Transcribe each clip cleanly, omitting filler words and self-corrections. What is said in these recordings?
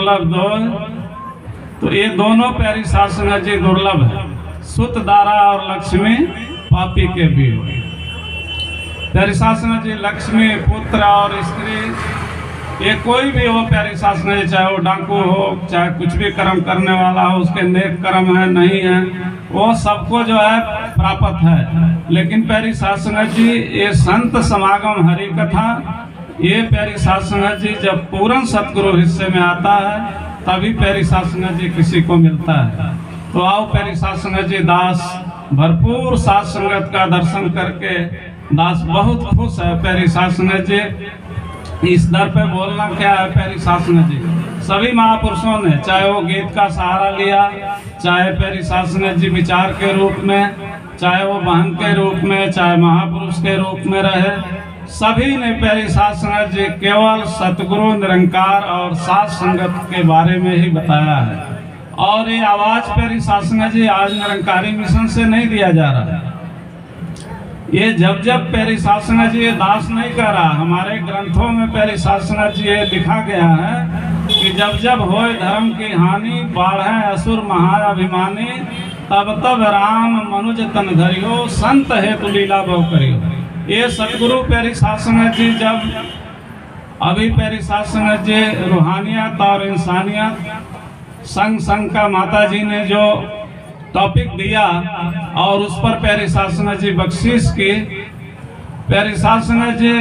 दुर्लभ दो, तो ये दोनों प्यारी साध संगत जी दुर्लभ है। सुत दारा और लक्ष्मी पापी के भी हो। प्यारी साध संगत जी लक्ष्मी, पुत्र और स्त्री, ये कोई भी हो प्यारी साध संगत जी, चाहे वो डाकू हो, चाहे कुछ भी कर्म करने वाला हो, उसके नेक कर्म है नहीं है, वो सबको जो है प्राप्त है। लेकिन प्यारी साध संगत जी ये संत समागम हरि कथा, ये प्यारी साध संगत जी जब पूर्ण सतगुरु हिस्से में आता है तभी प्यारी साध संगत जी किसी को मिलता है। तो आओ प्यारी साध संगत जी, दास भरपूर साध संगत का दर्शन करके दास बहुत खुश है। प्यारी साध संगत जी इस दर पे बोलना क्या है, प्यारी साध संगत जी सभी महापुरुषों ने, चाहे वो गीत का सहारा लिया, चाहे प्यारी साध संगत जी विचार के रूप में, चाहे वो बहन के रूप में, चाहे महापुरुष के रूप में रहे, सभी ने प्यारी साध संगत जी केवल सतगुरु निरंकार और साध संगत के बारे में ही बताया है। और ये आवाज प्यारी साध संगत जी आज निरंकारी मिशन से नहीं दिया जा रहा है। ये जब प्यारी साध संगत जी, ये दास नहीं कह रहा, हमारे ग्रंथों में प्यारी साध संगत जी ये लिखा गया है कि जब होए धर्म की हानि, बाढ़े असुर महाअभिमानी, तब राम मनुज तन धरियो, संत हेतु लीला बहु करियो। ये सतगुरु प्यारी साध संगत जी जब अभी प्यारी साध संगत जी रूहानियत और इंसानियत संग का माता जी ने जो टॉपिक दिया और उस पर प्यारी साध संगत जी बख्शीश की। प्यारी साध संगत जी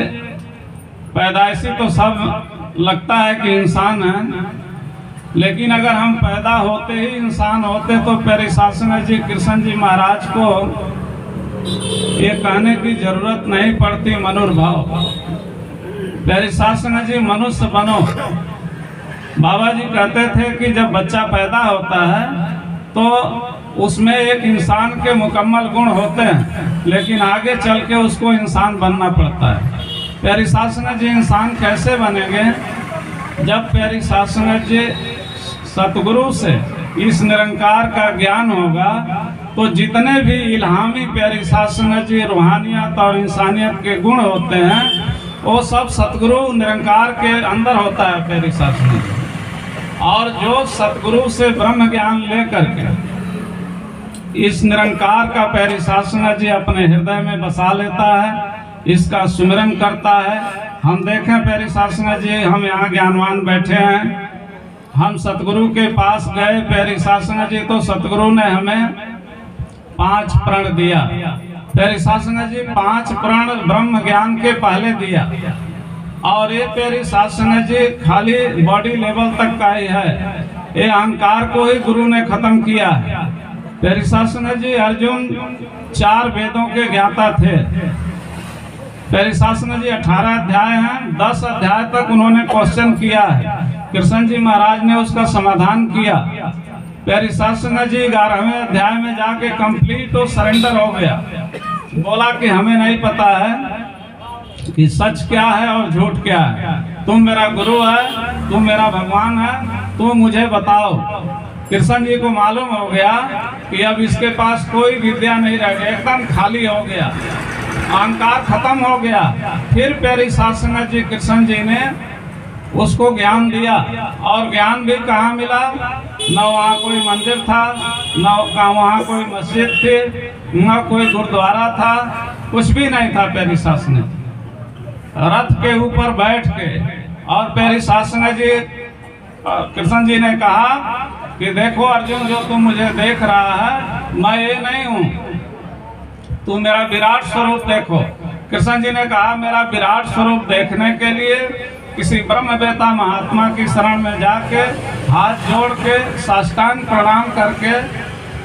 पैदाइशी तो सब लगता है कि इंसान है, लेकिन अगर हम पैदा होते ही इंसान होते तो प्यारी साध संगत जी कृष्ण जी महाराज को ये कहने की जरूरत नहीं पड़ती मनुर्भाव। प्यारी साध संगत जी मनुष्य बनो। बाबा जी कहते थे कि जब बच्चा पैदा होता है तो उसमें एक इंसान के मुकम्मल गुण होते हैं, लेकिन आगे चल के उसको इंसान बनना पड़ता है। प्यारी साध संगत जी इंसान कैसे बनेंगे? जब प्यारी साध संगत जी सतगुरु से इस निरंकार का ज्ञान होगा तो जितने भी इल्हामी प्यारी साध संगत जी रूहानियत और इंसानियत के गुण होते हैं वो सब सतगुरु निरंकार के अंदर होता है प्यारी साध संगत जी। और जो सतगुरु से ब्रह्म ज्ञान लेकर के इस निरंकार का प्यारी साध संगत जी अपने हृदय में बसा लेता है, इसका सुमिरन करता है। हम देखें प्यारी साध संगत जी, हम यहाँ ज्ञानवान बैठे हैं, हम सतगुरु के पास गए प्यारी साध संगत जी, तो सतगुरु ने हमें 5 प्रण दिया। प्यारी साध संगत जी 5 प्रण ब्रह्म ज्ञान के पहले दिया। और ये प्यारी साध संगत जी खाली बॉडी लेवल तक का ही है, ये अहंकार को ही गुरु ने खत्म किया है। प्यारी साध संगत जी अर्जुन 4 वेदों के ज्ञाता थे। प्यारी साध संगत जी 18 अध्याय हैं, 10 अध्याय तक उन्होंने क्वेश्चन किया है, कृष्ण जी महाराज ने उसका समाधान किया। प्यारी साध संगत जी 11वें अध्याय में जाके कंप्लीट और सरेंडर हो गया, बोला कि हमें नहीं पता है कि सच क्या है और झूठ क्या है, तुम मेरा गुरु है, तुम मेरा भगवान है, तुम मुझे बताओ। कृष्ण जी को मालूम हो गया कि अब इसके पास कोई विद्या नहीं रह गई, एकदम खाली हो गया, अहंकार खत्म हो गया। फिर प्यारी साध संगत जी कृष्ण जी ने उसको ज्ञान दिया, और ज्ञान भी कहाँ मिला? न वहाँ कोई मंदिर था, न वहाँ कोई मस्जिद थी, न कोई गुरुद्वारा था, कुछ भी नहीं था। प्यारी साध संगत जी रथ के ऊपर बैठ के, और प्यारी साध संगत जी कृष्ण जी ने कहा कि देखो अर्जुन, जो तुम मुझे देख रहा है मैं ये नहीं हूँ, तू मेरा विराट स्वरूप देखो। कृष्ण जी ने कहा मेरा विराट स्वरूप देखने के लिए किसी ब्रह्मवेता महात्मा की शरण में जाके हाथ जोड़ के साष्टांग प्रणाम करके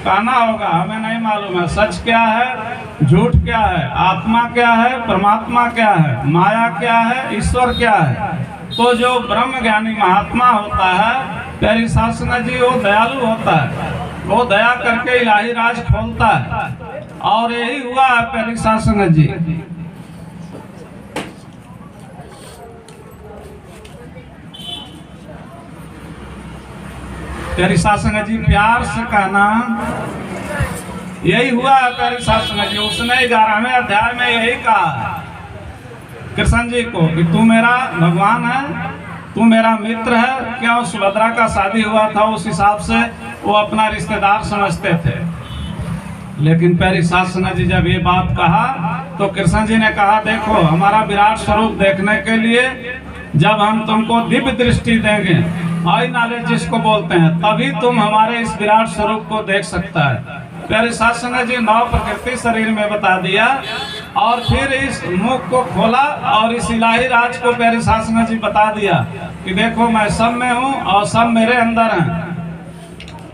कहना होगा, हमें नहीं मालूम है सच क्या है, झूठ क्या है, आत्मा क्या है, परमात्मा क्या है, माया क्या है, ईश्वर क्या है। तो जो ब्रह्म ज्ञानी महात्मा होता है प्यारी साध संगत जी, वो दयालु होता है, वो दया करके इलाही राज खोलता है। और यही हुआ है प्यारी साध संगत जी। प्यारी साध संगत जी प्यार से कहना, यही हुआ है प्यारी साध संगत जी। उसने 11वें अध्याय में यही कहा कृष्ण जी को कि तू मेरा भगवान है, तू मेरा मित्र है। क्या उस सुभद्रा का शादी हुआ था, उस हिसाब से वो अपना रिश्तेदार समझते थे। लेकिन प्यारी सास संगत जी जब ये बात कहा तो कृष्ण जी ने कहा, देखो हमारा विराट स्वरूप देखने के लिए जब हम तुमको दिव्य दृष्टि देंगे, आई नॉलेज जिसको बोलते हैं, तभी तुम हमारे इस विराट स्वरूप को देख सकता है। प्यारी सास संगत जी 9 प्रकृति शरीर में बता दिया और फिर इस मुख को खोला और इस इलाही राज को प्यारी सास संगत जी बता दिया कि देखो मैं सब में हूँ और सब मेरे अंदर हैं।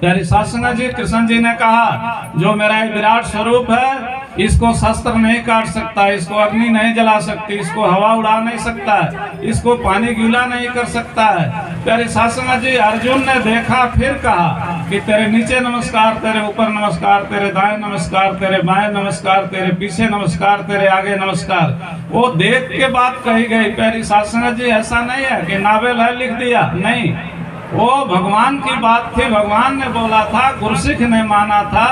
प्यारी सास संगत जी कृष्ण जी ने कहा, जो मेरा विराट स्वरूप है इसको शस्त्र नहीं काट सकता, इसको अग्नि नहीं जला सकती, इसको हवा उड़ा नहीं सकता है, इसको पानी गीला नहीं कर सकता है। प्यारी सास संगत जी अर्जुन ने देखा, फिर कहा कि तेरे नीचे नमस्कार, तेरे ऊपर नमस्कार, तेरे दाएं नमस्कार, तेरे बाएं नमस्कार, तेरे पीछे नमस्कार, तेरे आगे नमस्कार। वो देख के बात कही गई। प्यारी सास संगत जी ऐसा नहीं है कि नावेल है लिख दिया, नहीं, वो भगवान की बात थी, भगवान ने बोला था, गुरसिख ने माना था,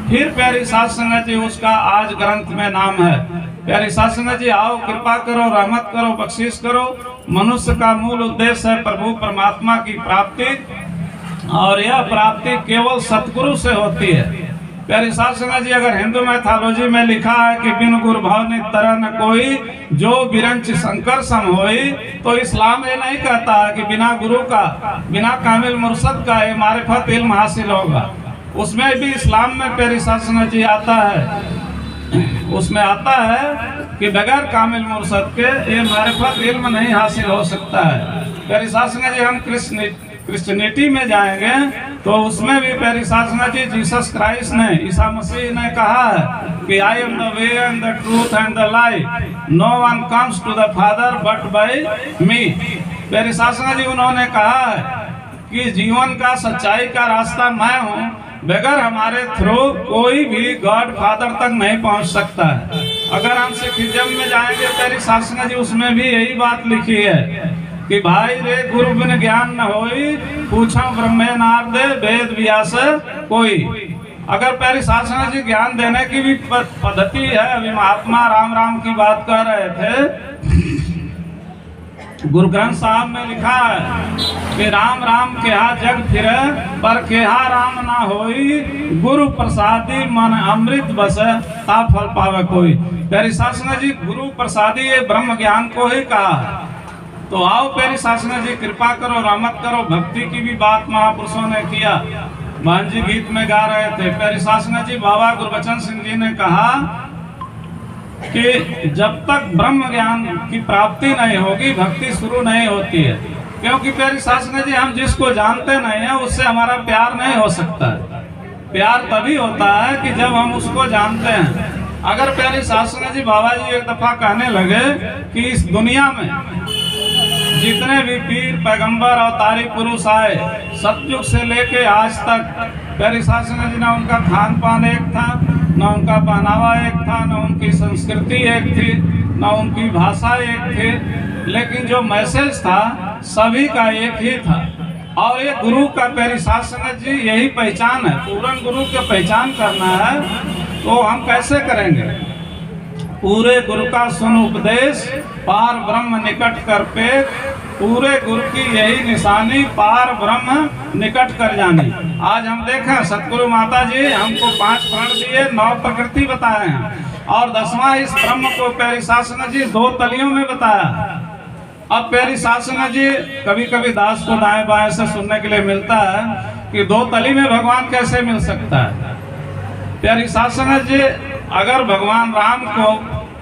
फिर प्यारी सास संगत जी उसका आज ग्रंथ में नाम है। प्यारी सास संगत जी आओ, कृपा करो, रहमत करो, बख्शीश करो। मनुष्य का मूल उद्देश्य है प्रभु परमात्मा की प्राप्ति, और यह प्राप्ति केवल सतगुरु से होती है। प्यारी सास संगत जी अगर हिंदू मैथोलॉजी में लिखा है कि बिन गुरु भवनि तरह न कोई, जो बिरंच शंकर सम होई, तो इस्लाम ये नहीं कहता है कि बिना गुरु का, बिना कामिल मुर्शद का ये मारिफत इल्म हासिल होगा। उसमें भी इस्लाम में प्यारी सास संगत जी आता है, उसमें आता है कि बगैर कामिल मुर्शद के ये मारिफत इल्म नहीं हासिल हो सकता है। प्यारी सास संगत जी हम क्रिश्चियनिटी में जाएंगे तो उसमें भी प्यारी सास संगत जी जीसस क्राइस्ट ने, ईसा मसीह ने कहा है कि I am the way and the truth and the life, no one comes to the father but by me. प्यारी सास संगत जी उन्होंने कहा है कि जीवन का, सच्चाई का रास्ता मैं हूँ, बगैर हमारे थ्रू कोई भी गॉड फादर तक नहीं पहुँच सकता है। अगर हम सिखिज्म में जाएंगे प्यारी सास संगत जी उसमें भी यही बात लिखी है कि भाई रे गुरु बिन ज्ञान न होई, पूछा ब्रह्मे नारदे वेद व्यास कोई। अगर प्यारी सास संगत जी ज्ञान देने की भी पद्धति है, अभी महात्मा राम राम की बात कर रहे थे, गुरु ग्रंथ साहब में लिखा है कि राम राम केहा जग फिरे, पर केहा राम ना होई, गुरु प्रसादी मन अमृत बस ता फल पावे कोई। प्यारी सास संगत जी गुरु प्रसादी ये ब्रह्म ज्ञान को ही कहा है। तो आओ प्यारी सास संगत जी कृपा करो, रहमत करो। भक्ति की भी बात महापुरुषों ने किया, मान जी गीत में गा रहे थे। प्यारी सास संगत जी बाबा गुरबचन सिंह जी ने कहा कि जब तक ब्रह्म ज्ञान की प्राप्ति नहीं होगी भक्ति शुरू नहीं होती है। क्योंकि प्यारी सास संगत जी हम जिसको जानते नहीं है उससे हमारा प्यार नहीं हो सकता है। प्यार तभी होता है कि जब हम उसको जानते हैं। अगर प्यारी सास संगत जी बाबा जी एक दफा कहने लगे कि इस दुनिया में जितने भी पीर पैगंबर और तारी पुरुष आए सतयुग से लेके आज तक, प्यारी सास संगत जी ना उनका खान पान एक था, ना उनका पहनावा एक था, ना उनकी संस्कृति एक थी, ना उनकी भाषा एक थी, लेकिन जो मैसेज था सभी का एक ही था। और ये गुरु का प्यारी सास संगत जी यही पहचान है। पूर्ण गुरु की पहचान करना है तो हम कैसे करेंगे? पूरे गुरु का सुन उपदेश, पार ब्रह्म निकट कर पे, पूरे गुरु की यही निशानी, पार ब्रह्म निकट कर जानी। आज हम देखें सतगुरु माता जी हमको 5 प्रण दिए, 9 प्रकृति बताए हैं और 10वां इस ब्रह्म को प्यारी सास संगत जी 2 तलियों में बताया। अब प्यारी सास संगत जी कभी कभी दास को दाएं बाएं से सुनने के लिए मिलता है कि 2 तली में भगवान कैसे मिल सकता है। प्यारी सास संगत जी अगर भगवान राम को,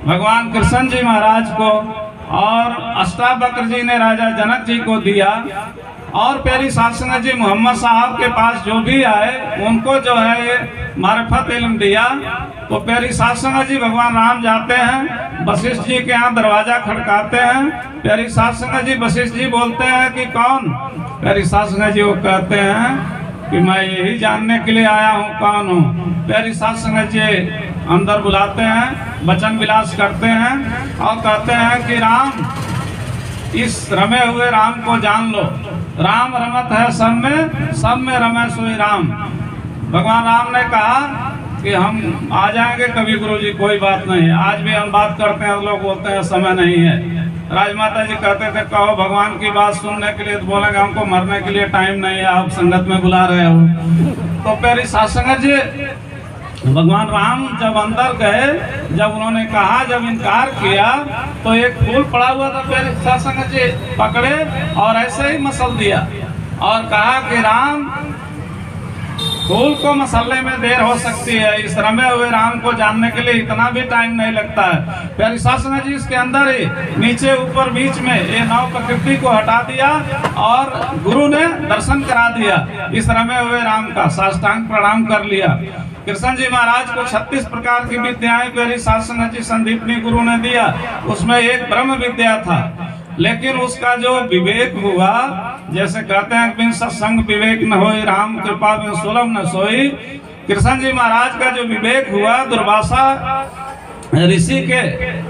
भगवान कृष्ण जी महाराज को और अष्टावक्र जी ने राजा जनक जी को दिया, और प्यारी सास संगत जी मोहम्मद साहब के पास जो भी आए उनको जो है ये मारिफत इल्म दिया, तो प्यारी सास संगत जी भगवान राम जाते हैं, वशिष्ठ जी के यहाँ दरवाजा खड़काते हैं। प्यारी सास संगत जी वशिष्ठ जी बोलते हैं कि कौन? प्यारी सास संगत जी वो कहते हैं कि मैं यही जानने के लिए आया हूँ कौन हूँ। प्यारी सास संगत जी अंदर बुलाते हैं, वचन विलास करते हैं और कहते हैं कि राम, इस रमे हुए राम को जान लो। राम रमत है सब में रमे सोई राम। भगवान राम ने कहा कि हम आ जाएंगे कभी गुरुजी, कोई बात नहीं है। आज भी हम बात करते हैं, लोग बोलते हैं समय नहीं है। राजमाता जी कहते थे कहो भगवान की बात सुनने के लिए, तो बोलेंगे हमको मरने के लिए टाइम नहीं है, आप संगत में बुला रहे हो। तो प्यारी साध संगत जी, भगवान राम जब अंदर गए, जब उन्होंने कहा, जब इनकार किया, तो एक फूल पड़ा हुआ था, प्यारे साध संगत जी पकड़े और ऐसे ही मसल दिया और कहा कि राम, फूल को मसलने में देर हो सकती है, इस रमे हुए राम को जानने के लिए इतना भी टाइम नहीं लगता है। प्यारी साध संगत जी, इसके अंदर ही नीचे ऊपर बीच में ये नव प्रकृति को हटा दिया और गुरु ने दर्शन करा दिया इस रमे हुए राम का, साष्टांग प्रणाम कर लिया। कृष्ण जी महाराज को 36 प्रकार की विद्याएं प्यारी साध संगत जी संदीपनी गुरु ने दिया, उसमें एक ब्रह्म विद्या था, लेकिन उसका जो विवेक हुआ, जैसे कहते हैं बिन सत्संग विवेक न होई, राम कृपा बिन सुलभ न सोई। कृष्ण जी महाराज का जो विवेक हुआ, दुर्वासा ऋषि के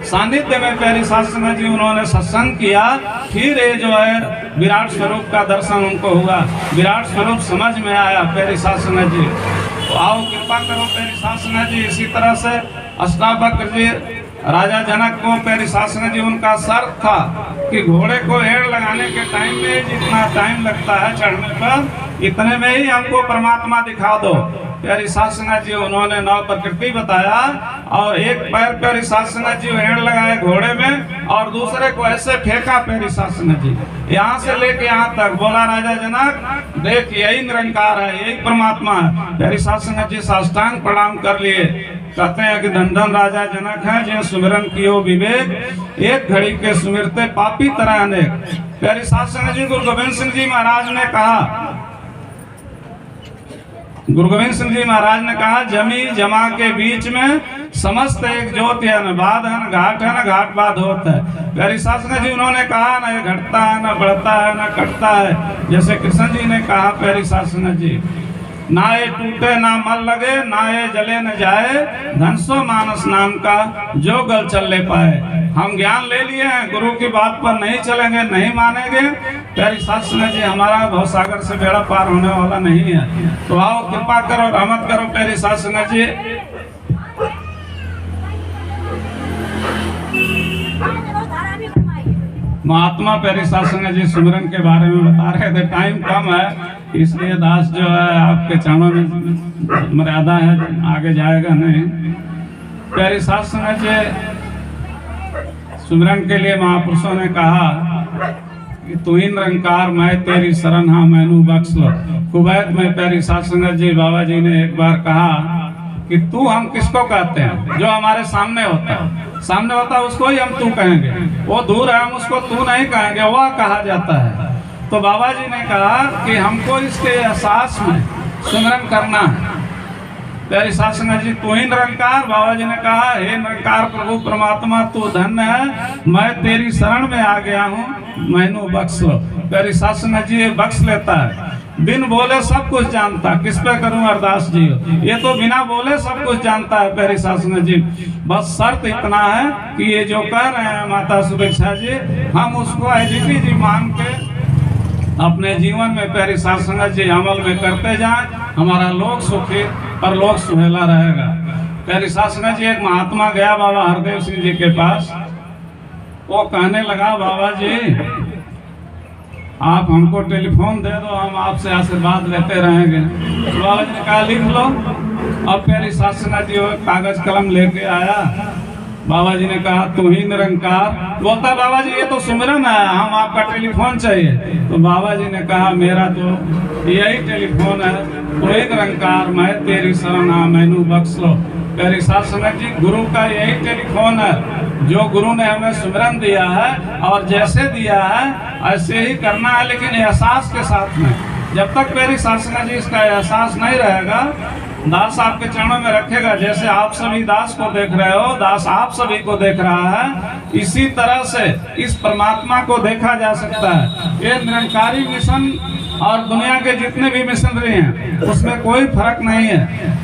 सानिध्य में प्यारी साध संगत जी उन्होंने सत्संग किया, फिर ये जो है विराट स्वरूप का दर्शन उनको हुआ, विराट स्वरूप समझ में आया प्यारी साध संगत जी। तो आओ कृपा करो प्यारी साध संगत जी। इसी तरह से अष्टावक्र जी राजा जनक को प्यारी साध संगत जी उनका शर्त था कि घोड़े को एड़ लगाने के टाइम में जितना टाइम लगता है चढ़ने पर, इतने में ही हमको परमात्मा दिखा दो। प्यारी साध संगत जी उन्होंने नव प्रकृति बताया और एक पैर प्यारी साध संगत जी एड़ लगाए घोड़े में और दूसरे को ऐसे फेंका प्यारी साध संगत जी, यहाँ से लेके यहाँ तक, बोला राजा जनक देख यही निरंकार है, यही परमात्मा है। प्यारी साध संगत जी साष्टांग प्रणाम कर लिए। कहते हैं कि धन राजा जनक है जिन सुमिरन कियो विवेक, एक घड़ी के सुमिरते पापी तरह अनेक। प्यारी साध संगत जी गुरु गोविंद सिंह जी महाराज ने कहा, गुरु गोविंद सिंह जी महाराज ने कहा, जमी जमा के बीच में समस्त एक ज्योति है, न बाद है, न घाट है, न घाट बाद होता है। प्यारी साध संगत जी उन्होंने कहा, न ये घटता है, न बढ़ता है, न कटता है, जैसे कृष्ण जी ने कहा प्यारी साध संगत जी, ना ये टूटे ना मल लगे, ना ये जले न जाए, धनसो मानस नाम का जो गल चल ले पाए। हम ज्ञान ले लिए हैं, गुरु की बात पर नहीं चलेंगे, नहीं मानेंगे, प्यारी साध संगत जी हमारा भवसागर से बेड़ा पार होने वाला नहीं है। तो आओ कृपा करो, रहमत करो प्यारी साध संगत जी। महात्मा प्यारी साध संगत जी सुमिरन के बारे में बता रहे थे, टाइम कम है इसलिए दास जो है आपके चरणों में मर्यादा है, आगे जाएगा नहीं। प्यारी साध संगत जी सुमिरन के लिए महापुरुषों ने कहा कि तू ही निरंकार, मैं तेरी शरण हाँ मैनू बख्श लो। कुवैत में प्यारी साध संगत जी बाबा जी ने एक बार कहा कि तू हम किसको कहते हैं, जो हमारे सामने होता है उसको ही हम तू कहेंगे, वो दूर है हम उसको तू नहीं कहेंगे, वह कहा जाता है। तो बाबा जी ने कहा कि हमको इसके एहसास में सुमिरन करना है। प्यारी साध संगत जी तू ही निरंकार, बाबा जी ने कहा हे निरंकार प्रभु परमात्मा तू धन्य है, मैं तेरी शरण में आ गया हूँ, मैनू बख्श लो। प्यारी साध संगत जी बख्श लेता है, बिन बोले सब कुछ जानता, किस पे करूं अरदास जी, ये तो बिना बोले सब कुछ जानता है प्यारी साध संगत जी। बस शर्त इतना है कि ये जो कह रहे हैं माता सुभिक्षा जी, हम उसको एजीटी जी मान के अपने जीवन में प्यारी साध संगत जी अमल में करते जाएं, हमारा लोक सुखी और लोक सुहेला रहेगा। प्यारी साध संगत जी एक महात्मा गया बाबा हरदेव सिंह जी के पास, वो कहने लगा बाबा जी आप हमको टेलीफोन दे दो, हम आपसे आशीर्वाद लेते रहेंगे। तो बाबा जी ने कहा लिख लो। अब प्यारी साध संगत जी कागज कलम लेके आया, बाबा जी ने कहा तू ही निरंकार, बोलता बाबा जी ये तो सुमिरन है, हम आपका टेलीफोन चाहिए। तो बाबा जी ने कहा मेरा तो यही टेलीफोन है, तू ही निरंकार, मैं तेरी शरण हाँ मैनू बख्श लो। प्यारी साध संगत जी गुरु का यही टेलीफोन है, जो गुरु ने हमें सुमिरन दिया है और जैसे दिया है ऐसे ही करना है, लेकिन एहसास के साथ में। जब तक प्यारी साध संगत जी इसका एहसास नहीं रहेगा, दास आपके चरणों में रखेगा, जैसे आप सभी दास को देख रहे हो, दास आप सभी को देख रहा है, इसी तरह से इस परमात्मा को देखा जा सकता है। ये निरंकारी मिशन और दुनिया के जितने भी मिशनरी हैं उसमें कोई फर्क नहीं है।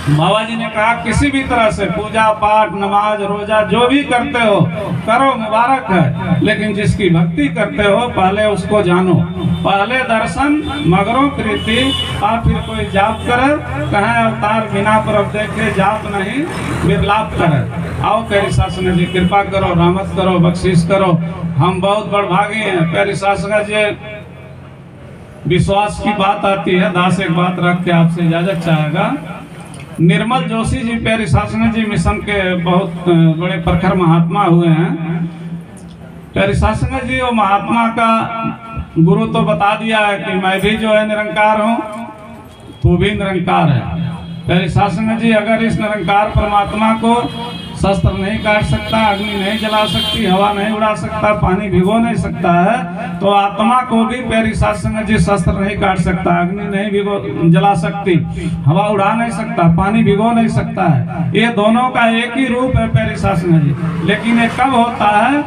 बाबा जी ने कहा किसी भी तरह से पूजा पाठ नमाज रोजा जो भी करते हो करो, मुबारक है, लेकिन जिसकी भक्ति करते हो पहले उसको जानो। पहले दर्शन मगरों प्रीति, और फिर कोई जाप करे, कहें अवतार बिना पर देखे जाप नहीं विरलाप करे। आओ प्यारी शासन जी कृपा करो, रहमत करो, बख्शीश करो, हम बहुत बड़भागी हैं। प्यारी शासन जी विश्वास की बात आती है, दास एक बात रख के आपसे इजाजत चाहेगा। निर्मल जोशी जी प्यारी शासन जी मिशन के बहुत बड़े प्रखर महात्मा हुए हैं। प्यारी शासन जी वो महात्मा का गुरु तो बता दिया है कि मैं भी जो है निरंकार हूँ, तू भी निरंकार है। प्यारी शासन जी अगर इस निरंकार परमात्मा को शस्त्र नहीं काट सकता, अग्नि नहीं जला सकती, हवा नहीं उड़ा सकता, पानी भिगो नहीं सकता है, तो आत्मा को भी प्यारी शासन जी शस्त्र नहीं काट सकता, अग्नि नहीं जला सकती, हवा उड़ा नहीं सकता, पानी भिगो नहीं सकता है। ये दोनों का एक ही रूप है प्यारी शासन जी। लेकिन ये कब होता है?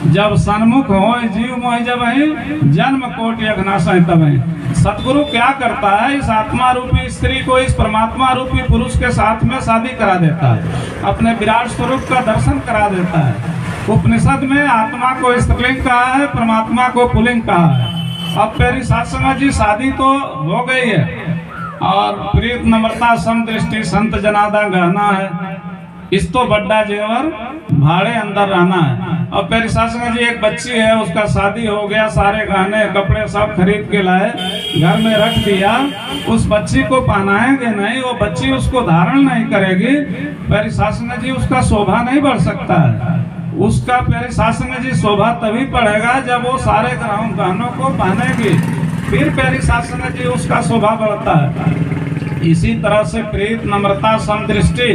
जब सन्मुख हो जीव मोहि जब है, जन्म कोटि अघनाशय तब है। सतगुरु क्या करता है? इस आत्मा रूपी स्त्री को इस परमात्मा रूपी पुरुष के साथ में शादी करा देता है, अपने विराट स्वरूप का दर्शन करा देता है। उपनिषद में आत्मा को स्त्रीलिंग कहा है, परमात्मा को पुल्लिंग कहा है। अब प्यारी शासन जी शादी तो हो गई है, और प्रीत नम्रता समदृष्टि संत जनादा गहना है, इस तो बड्डा जेवर भाड़े अंदर रहना है। और प्यारी शासन जी एक बच्ची है, उसका शादी हो गया, सारे गहने कपड़े सब खरीद के लाए, घर में रख दिया। उस बच्ची को पहनाएंगे नहीं, वो बच्ची उसको धारण नहीं करेगी, प्यारी शासन जी उसका शोभा नहीं बढ़ सकता है। उसका प्यारी शासन जी शोभा तभी बढ़ेगा जब वो सारे गहनों को पहनेगी, फिर प्यारी शासन जी उसका शोभा बढ़ता है। इसी तरह से प्रीत नम्रता समदृष्टि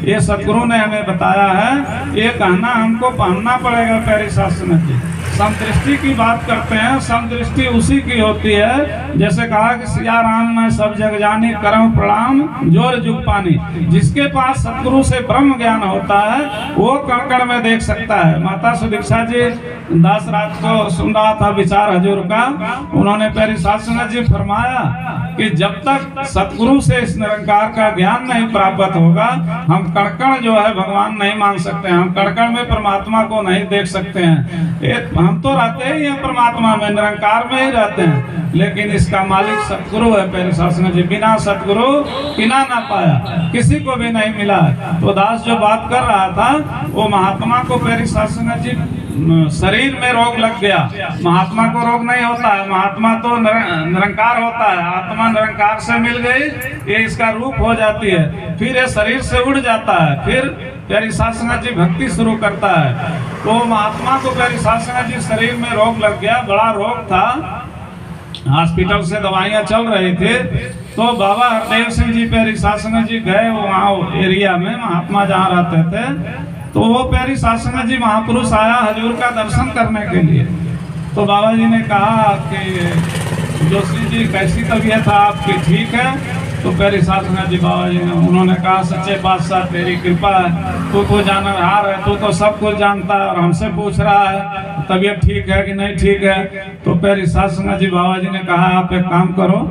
ये सदगुरु ने हमें बताया है, ये कहना हमको पहनना पड़ेगा प्यारी शासन जी। समदृष्टि की बात करते हैं, समदृष्टि उसी की होती है जैसे कहा कि सिया राम मैं सब जग जानी करम प्रणाम जोर जुग पानी। जिसके पास सतगुरु से ब्रह्म ज्ञान होता है वो कण कण में देख सकता है। माता सुदीक्षा जी दास रात को सुन रहा था विचार हजूर का, उन्होंने प्यारी शासन जी फरमाया कि जब तक सतगुरु से इस निरंकार का ज्ञान नहीं प्राप्त होगा, हम कण जो है भगवान नहीं मान सकते हैं, हम कण में परमात्मा को नहीं देख सकते हैं। हम तो रहते ही हैं परमात्मा में, निरंकार में ही रहते हैं, लेकिन इसका मालिक सतगुरु है प्यारे शासन जी। बिना सतगुरु किना ना पाया, किसी को भी नहीं मिला है। तो दास जो बात कर रहा था वो महात्मा को प्यारी शासन जी शरीर में रोग लग गया, महात्मा को रोग नहीं होता है, महात्मा तो निरंकार होता है। आत्मा निरंकार से मिल गई, ये इसका रूप हो जाती है, फिर ये शरीर से उड़ जाता है, फिर प्यारी शासन जी भक्ति शुरू करता है। तो महात्मा को प्यारी शासन जी शरीर में रोग लग गया, बड़ा रोग था, हॉस्पिटल से दवाइयाँ चल रही थी। तो बाबा हरदेव सिंह जी प्यारी शासन जी गए वहाँ एरिया में, महात्मा जहाँ रहते थे, तो वो प्यारी शासन जी महापुरुष आया हजूर का दर्शन करने के लिए। तो बाबा जी ने कहा कि जोशी जी कैसी तबीयत है आपकी, ठीक है? तो प्यारी शासन जी बाबा जी ने उन्होंने कहा सच्चे बादशाह तेरी कृपा है, तू तो जानहार है, तू तो सब कुछ जानता है और हमसे पूछ रहा है तबीयत ठीक है कि नहीं ठीक है। तो प्यारी शासन जी बाबा जी ने कहा आप एक काम करो,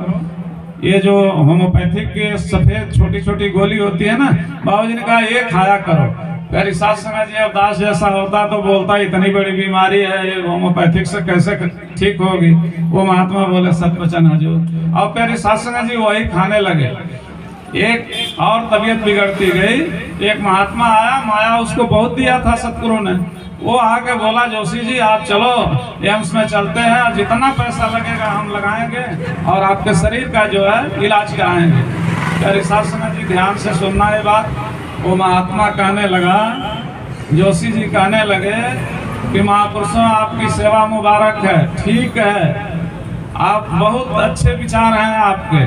ये जो होम्योपैथिक के सफेद छोटी छोटी गोली होती है ना, बाबा जी ने कहा ये खाया करो। प्यारी शासन जी अब दास जैसा होता तो बोलता इतनी बड़ी बीमारी है, ये होम्योपैथिक से कैसे ठीक होगी? वो महात्मा बोले सतवचन हजूर। और प्यारी शासन जी वही खाने लगे। एक और तबीयत बिगड़ती गई, एक महात्मा आया, माया उसको बहुत दिया था सतगुरु ने, वो आके बोला जोशी जी आप चलो एम्स में चलते हैं, जितना पैसा लगेगा हम लगाएंगे और आपके शरीर का जो है इलाज कराएंगे। प्यारी शासन जी ध्यान से सुनना ये बात। वो महात्मा कहने लगा, जोशी जी कहने लगे कि महापुरुषों आपकी सेवा मुबारक है, ठीक है, आप बहुत अच्छे विचार हैं आपके,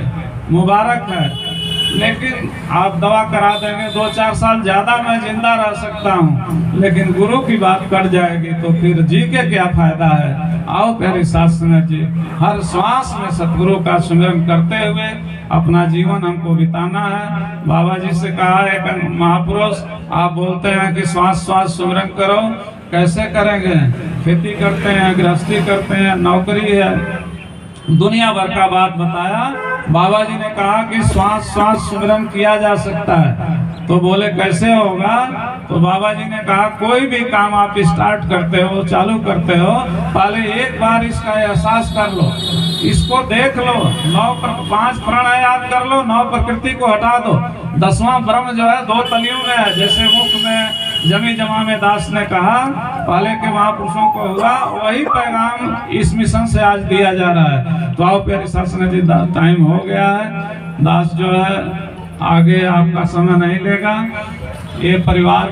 मुबारक है, लेकिन आप दवा करा देंगे 2-4 साल ज़्यादा मैं जिंदा रह सकता हूँ, लेकिन गुरु की बात कट जाएगी तो फिर जी के क्या फायदा है? आओ प्यारी शासन जी, हर श्वास में सतगुरु का सुमिरन करते हुए अपना जीवन हमको बिताना है। बाबा जी से कहा एक महापुरुष, आप बोलते हैं कि श्वास श्वास सुमिरन करो, कैसे करेंगे? खेती करते हैं, गृहस्थी करते हैं, नौकरी है, दुनिया भर का बात बताया। बाबा जी ने कहा कि श्वास श्वास सुमिरन किया जा सकता है। तो बोले कैसे होगा? तो बाबा जी ने कहा कोई भी काम आप स्टार्ट करते हो, चालू करते हो, पहले एक बार इसका एहसास कर लो, इसको देख लो, 5 प्राण याद कर लो, 9 प्रकृति को हटा दो, 10वां ब्रह्म जो है 2 तलियों में है, जैसे मुख में जमी जमा में दास ने कहा पहले के महापुरुषों को हुआ, वही पैगाम इस मिशन से आज दिया जा रहा है। तो आओ प्यारी शासन जी, टाइम हो गया है, दास जो है आगे आपका समय नहीं लेगा। ये परिवार